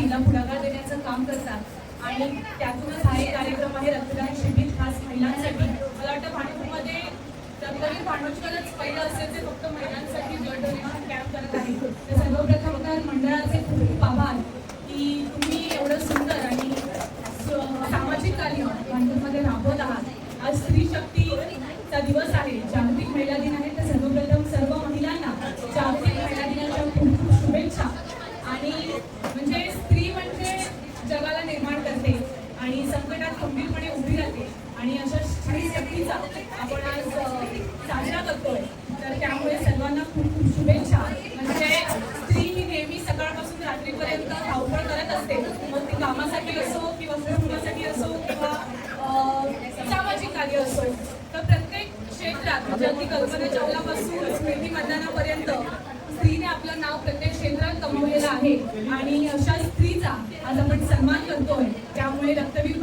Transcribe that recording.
शक्तीला पुढाकार देण्याचं काम करतात आणि त्यातूनच हा एक कार्यक्रम आहे रक्तदान शिबिर खास महिलांसाठी. मला वाटतं भांडूपमध्ये रक्तदान भांडूपच पहिलं असेल ते फक्त महिलांसाठी ब्लड डोनेशन कॅम्प करत आहे. तर सर्वप्रथम तर मंडळाचे खूप खूप आभार की तुम्ही एवढं सुंदर आणि सामाजिक कार्य भांडूपमध्ये राबवत आहात. आज स्त्री शक्तीचा दिवस आहे, जागतिक महिला दिन आहे. तर सर्वप्रथम सर्व महिलांना जागतिक महिला दिनाच्या खूप खूप शुभेच्छा. आणि म्हणजे स्त्री म्हणजे जगाला निर्माण करते आणि संकटात खंबीरपणे उभी राहते आणि अशा स्त्री शक्तीचा आपण आज साजरा करतोय. तर त्यामुळे सर्वांना खूप खूप शुभेच्छा. म्हणजे स्त्री ही नेहमी सकाळपासून रात्रीपर्यंत धावपळ करत असते, मग ती कामासाठी असो किंवा कुटुंबासाठी असो किंवा सामाजिक कार्य असो. तर प्रत्येक क्षेत्रात म्हणजे अगदी कल्पना चावलापासून स्मृती मंदानापर्यंत स्त्रीने आपलं नाव प्रत्येक क्षेत्रात कमवलेलं आहे आणि अशा स्त्रीचा आज आपण सन्मान करतोय. त्यामुळे रक्तवीर